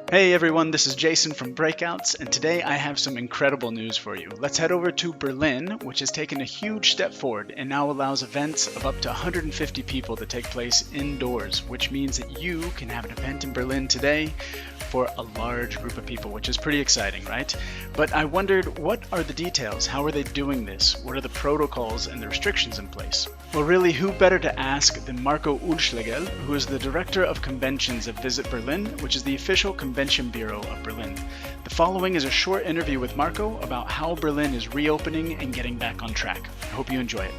Hey everyone, this is Jason from Breakouts, and today I have some incredible news for you. Let's head over to Berlin, which has taken a huge step forward and now allows events of up to 150 people to take place indoors, which means that you can have an event in Berlin today for a large group of people, which is pretty exciting, right? But I wondered, what are the details? How are they doing this? What are the protocols and the restrictions in place? Well, really, who better to ask than Marco Oelschlegel, who is the Director of Conventions at Visit Berlin, which is the official convention bureau of Berlin. The following is a short interview with Marco about how Berlin is reopening and getting back on track. I hope you enjoy it.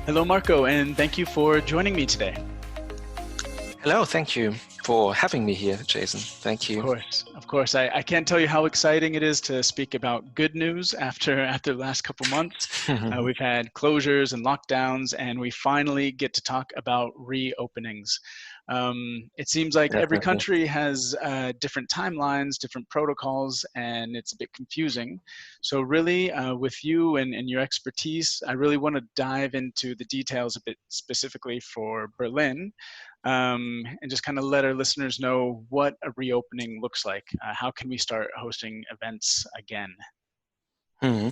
Hello, Marco, and thank you for joining me today. Hello, thank you for having me here, Jason. Thank you. Of course. I can't tell you how exciting it is to speak about good news after the last couple months. We've had closures and lockdowns, and we finally get to talk about reopenings. It seems like every Definitely. country has different timelines, different protocols, and it's a bit confusing. So really, with you and your expertise, I really want to dive into the details a bit specifically for Berlin, and just kind of let our listeners know what a reopening looks like. How can we start hosting events again? Mhm.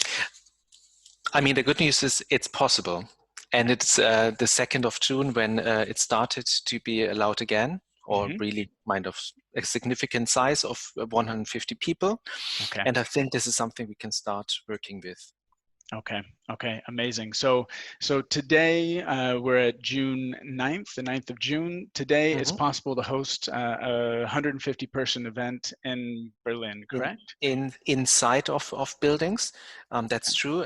I mean, the good news is it's possible. And it's the 2nd of June when it started to be allowed again, or Hmm. really kind of a significant size of 150 people. Okay. And I think this is something we can start working with. Okay, amazing. So today we're at June 9th, the 9th of June. Today it's Mhm. possible to host a 150 person event in Berlin, correct? Inside of buildings. That's Okay. true.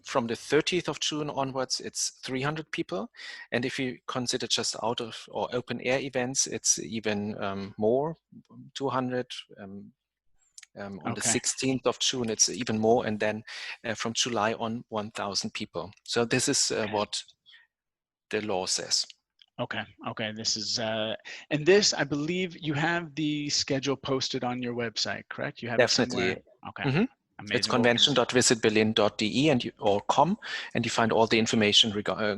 From the 30th of June onwards, it's 300 people. And if you consider just out of or open air events, it's even more, 200. On the Okay. 16th of June, it's even more. And then from July on, 1,000 people. So this is Okay. what the law says. Okay. This is and this, I believe you have the schedule posted on your website, correct? You have it somewhere. Definitely. Okay. hmm It's Amazing. Well, convention.visitberlin.de or com, and you find all the information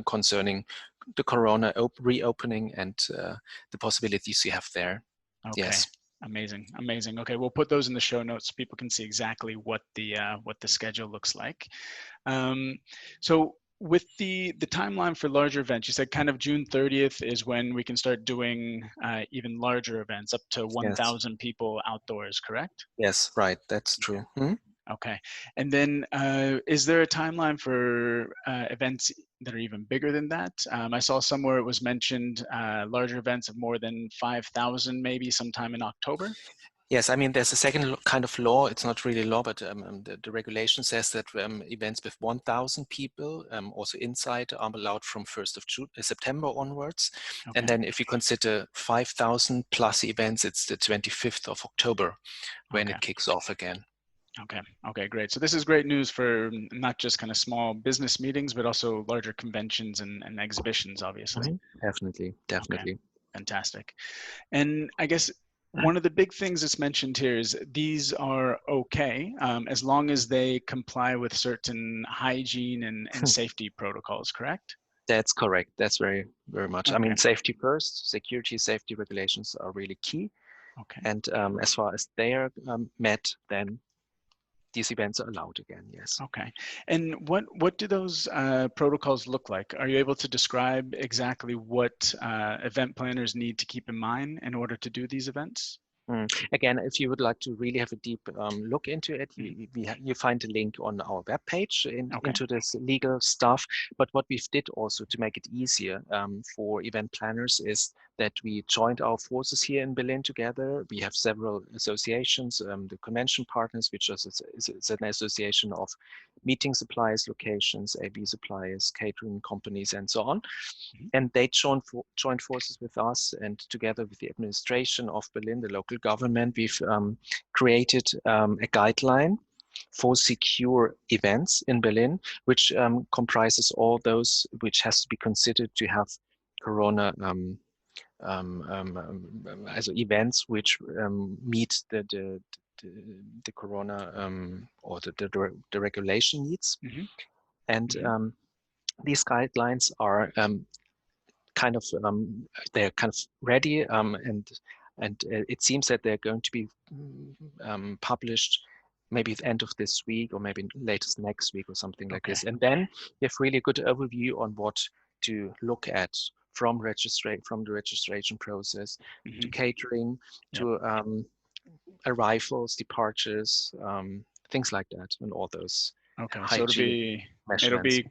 concerning the Corona reopening and the possibilities you have there. okay. Yes. Amazing. Okay, we'll put those in the show notes so people can see exactly what the schedule looks like. Um, so with the timeline for larger events, you said kind of June 30th is when we can start doing even larger events, up to Yes. 1,000 people outdoors, correct? Yes. Right. That's true. Okay. And then is there a timeline for events that are even bigger than that? I saw somewhere it was mentioned larger events of more than 5,000, maybe sometime in October. Yes, I mean, there's a second kind of law. It's not really law, but the regulation says that events with 1,000 people, also inside, are allowed from 1st of September onwards. And Okay. then if you consider 5,000 plus events, it's the 25th of October when Okay. it kicks off again. Okay, great. So this is great news for not just kind of small business meetings, but also larger conventions and exhibitions, obviously. Definitely, Okay, definitely. fantastic. And I guess one of the big things that's mentioned here is these are okay as long as they comply with certain hygiene and safety protocols, correct? That's correct. That's very, very much. I Okay, mean, safety first, security, safety regulations are really key. okay, And as far as they are met, then these events are allowed again. Yes. okay. And what do those protocols look like? Are you able to describe exactly what event planners need to keep in mind in order to do these events? Again, if you would like to really have a deep look into it, Mhm. you find a link on our webpage Okay, into this legal stuff. But what we've did also to make it easier for event planners is that we joined our forces here in Berlin together. We have several associations, the convention partners, which is an association of meeting suppliers, locations, AV suppliers, catering companies, and so on. mhm, And they joined forces with us, and together with the administration of Berlin, the local government, we've created a guideline for secure events in Berlin, which comprises all those which has to be considered to have Corona also events which meet the Corona or the regulation needs. mhm, And mhm. these guidelines are kind of they're kind of ready, and And it seems that they're going to be published maybe at the end of this week or maybe latest next week or something like Okay. this. And then you have really a good overview on what to look at from the registration process to Hmm. catering Yep. to arrivals, departures, things like that, and all those Okay. So hygiene it'll measurements. be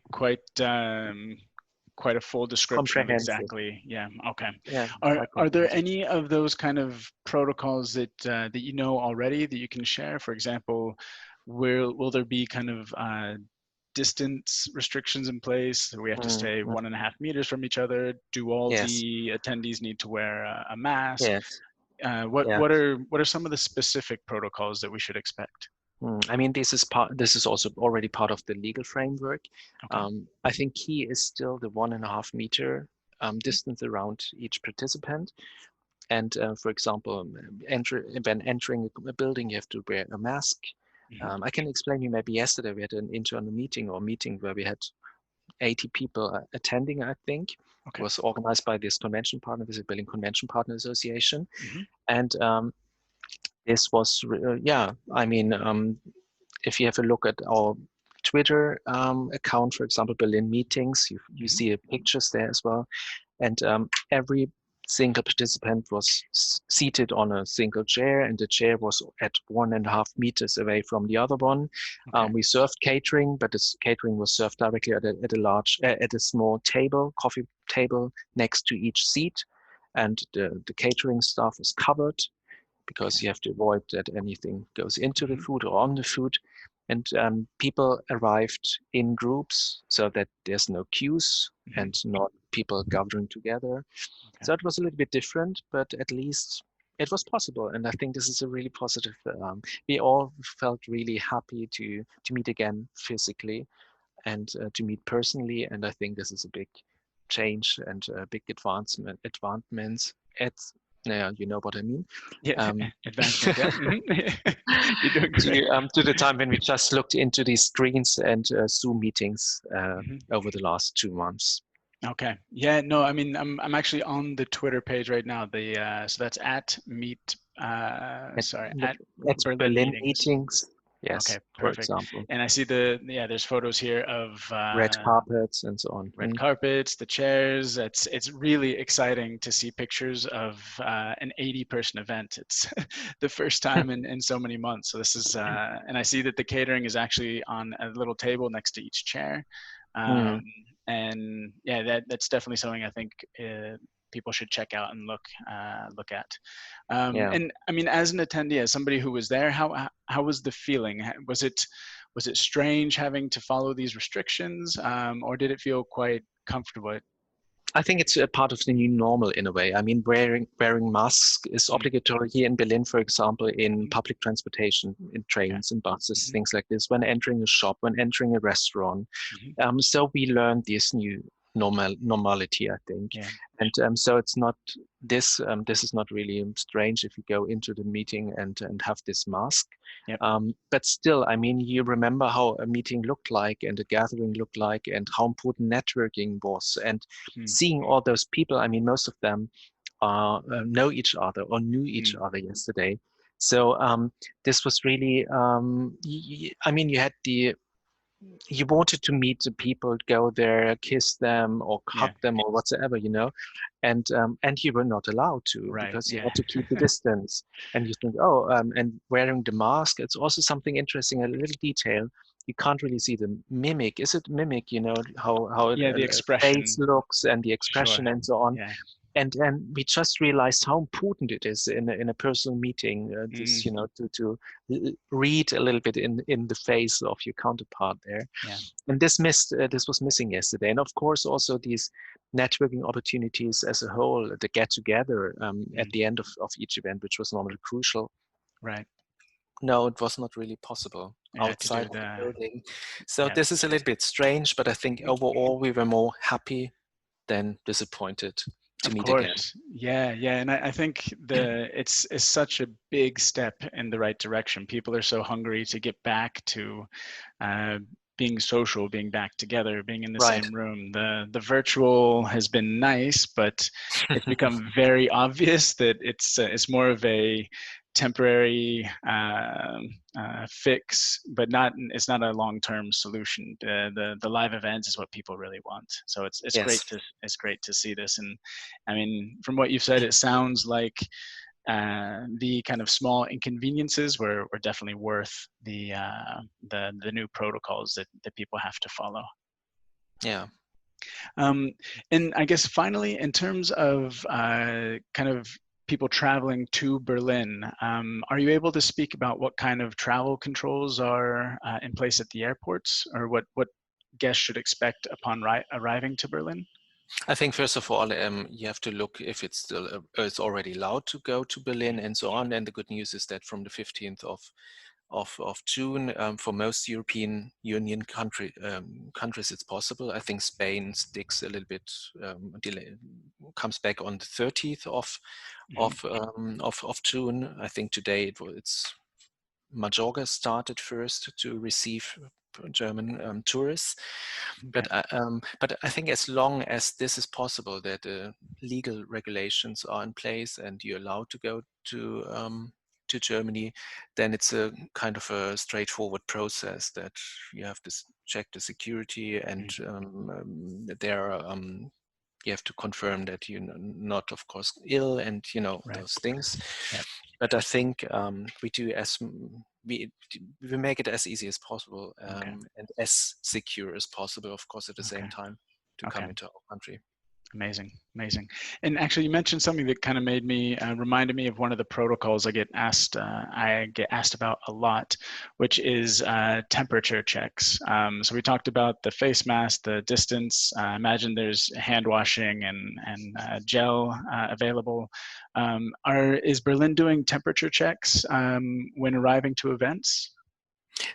quite a full description of Comprehensive. exactly. Yeah. Okay. Yeah, quite Are there comprehensive. any of those kind of protocols that you know already that you can share? For example, will there be kind of distance restrictions in place? We have to stay Mm. 1.5 meters from each other. Do all Yes, the attendees need to wear a mask? yes, What yeah. what are some of the specific protocols that we should expect? I mean, this is part. This is also already part of the legal framework. Okay. I think key is still the 1.5 meter distance around each participant. And for example, when entering a building, you have to wear a mask. Hmm. I can explain you. Maybe yesterday we had an internal meeting or meeting where we had 80 people attending. I think it Okay. was organized by this convention partner, this is Berlin Convention Partner Association, Hmm. and this was yeah. I mean, if you have a look at our Twitter account, for example, Berlin Meetings, you Hmm. see the pictures there as well. And every single participant was seated on a single chair, and the chair was at 1.5 meters away from the other one. Okay. We served catering, but this catering was served directly at a small table, coffee table next to each seat, and the catering stuff is covered because Okay. you have to avoid that anything goes into the Hmm. food or on the food. And people arrived in groups so that there's no queues Hmm. and not people gathering together. Okay. So it was a little bit different, but at least it was possible. And I think this is a really positive. We all felt really happy to meet again physically and to meet personally. And I think this is a big change and a big advancements. It's, yeah, you know what I mean. Yeah. Um, Advancement. Yep. Hmm. You're doing great. to the time when we just looked into these screens and Zoom meetings Hmm. over the last 2 months. Okay. Yeah. No. I mean, I'm actually on the Twitter page right now. The so that's at meet. At, Sorry, at at Berlin Berlin meetings. meetings, yes, Okay. for Perfect. example, And I see yeah. There's photos here of red carpets and so on. red carpets, the chairs. It's really exciting to see pictures of an 80-person event. It's the first time in so many months. So this is and I see that the catering is actually on a little table next to each chair. Um, Mm, and yeah, that's definitely something I think people should check out and look at. yeah. And I mean, as an attendee, as somebody who was there, how was the feeling? Was it strange having to follow these restrictions, or did it feel quite comfortable? I think it's a part of the new normal in a way. I mean, wearing masks is Mm, obligatory here in Berlin, for example, in mhm. public transportation, in Okay. trains and buses, Hmm. things like this. When entering a shop, when entering a restaurant, Hmm. so we learned this new normality, I think, Yeah. and so it's not this. This is not really strange if you go into the meeting and have this mask. Yep. But still, I mean, you remember how a meeting looked like and a gathering looked like, and how important networking was, and Mm, seeing all those people. I mean, most of them know each other or knew each mm, other yesterday. So this was really. I mean, you wanted to meet the people, go there, kiss them, or hug yeah. them, or whatsoever, and you were not allowed to Right. because you Yeah. had to keep the distance. And you think, oh, and wearing the mask, it's also something interesting, a little detail. You can't really see the mimic. Is it mimic? You know how Yeah. The a face expression. looks and the Sure. expression and so on, Yeah. and we just realized how important it is in a personal meeting, this, Mm, to read a little bit in the face of your counterpart there. yeah. And this was missing yesterday. And of course also these networking opportunities as a whole, the get together at Mm, the end of each event, which was normally crucial. right. No, it was not really possible Yeah. To outside do of the the. building. So Yeah. this is a little bit strange, but I think overall we were more happy than disappointed to Of meet again. course. Yeah, yeah. And I think it's such a big step in the right direction. People are so hungry to get back to uh, being social, being back together, being in the Right. same room. The virtual has been nice, but it's become very obvious that it's more of a temporary fix, but it's not a long-term solution. The live events is what people really want. So it's Yes. great to see this. And I mean, from what you've said, it sounds like the kind of small inconveniences were definitely worth the new protocols that people have to follow. Yeah. And I guess finally, in terms of kind of people traveling to Berlin, are you able to speak about what kind of travel controls are in place at the airports, or what guests should expect upon arriving to Berlin? I think first of all, you have to look if it's still it's already allowed to go to Berlin and so on. And the good news is that from the 15th of June, for most European Union countries, it's possible. I think Spain sticks a little bit delay, comes back on the 30th of June. I think today it's Majorca started first to receive German tourists. Okay. But I think as long as this is possible, that legal regulations are in place and you're allowed to go to Germany, then it's a kind of a straightforward process that you have to check the security and there you have to confirm that you're not, of course, ill and Right. those things. Yep. But I think we do we make it as easy as possible Okay. and as secure as possible, of course, at the same Okay. time to Okay. come into our country. Amazing, amazing. And actually, you mentioned something that kind of made me reminded me of one of the protocols I get asked about a lot, which is temperature checks. So we talked about the face mask, the distance. I imagine there's hand washing and gel available. Is Berlin doing temperature checks when arriving to events?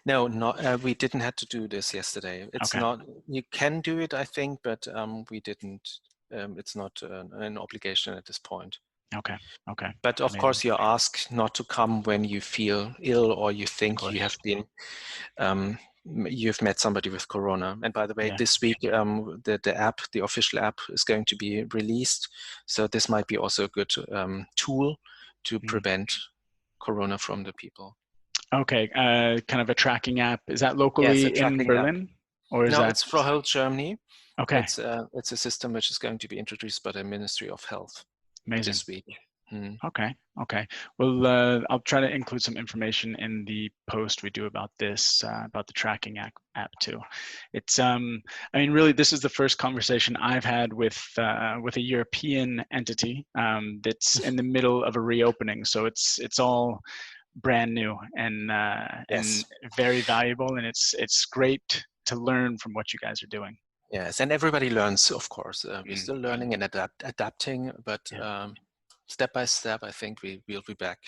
No, not we didn't have to do this yesterday. It's Okay. not. You can do it, I think, but we didn't. It's not an obligation at this point. Okay. Okay. But of Amazing. course, you're asked not to come when you feel ill or you Of think you course. have been you've met somebody with corona. And by the way, Yeah. this week the official app is going to be released. So this might be also a good tool to Mm. prevent corona from the people. Okay, kind of a tracking app. Is that Yeah, it's a locally in tracking app. Berlin, or is No, that it's for whole Germany. okay? It's a system which is going to be introduced by the Ministry of Health Amazing. this week. Mm. Okay, okay. Well, I'll try to include some information in the post we do about this, about the tracking app too. It's, I mean, really, this is the first conversation I've had with a European entity that's in the middle of a reopening. So it's all brand new and Yes. very valuable, and it's great to learn from what you guys are doing. Yes, and everybody learns, of course. We're still learning and adapting, but Yeah. step by step, I think we'll be back.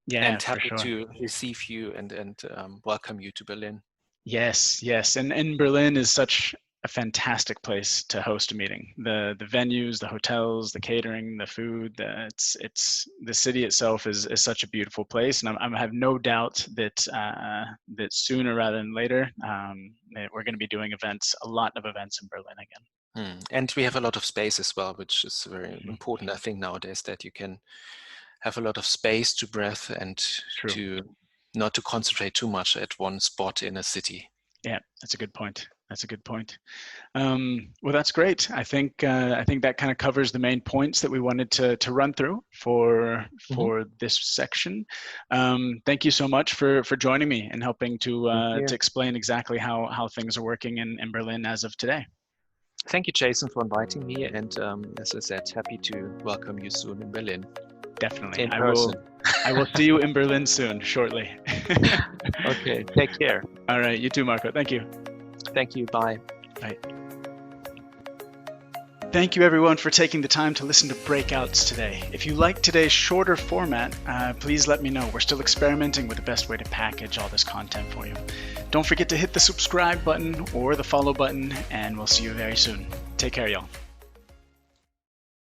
Yeah, And for happy sure. to receive you and welcome you to Berlin. Yes, yes, and Berlin is such a fantastic place to host a meeting. The venues, the hotels, the catering, the food. It's the city itself is such a beautiful place, and I have no doubt that that sooner rather than later that we're going to be doing a lot of events in Berlin again. And we have a lot of space as well, which is very important, I think, nowadays, that you can have a lot of space to breathe and True. to not to concentrate too much at one spot in a city. Yeah, that's a good point. That's a good point. Well, that's great. I think that kind of covers the main points that we wanted to run through for this section. Thank you so much for joining me and helping to explain exactly how things are working in Berlin as of today. Thank you, Jason, for inviting me. And as I said, happy to welcome you soon in Berlin. Definitely. In person. I will see you in Berlin soon, shortly. Okay. Take care. All right. You too, Marco. Thank you. Thank you. Bye. Bye. Thank you everyone for taking the time to listen to Breakouts today. If you like today's shorter format, please let me know. We're still experimenting with the best way to package all this content for you. Don't forget to hit the subscribe button or the follow button, and we'll see you very soon. Take care, y'all.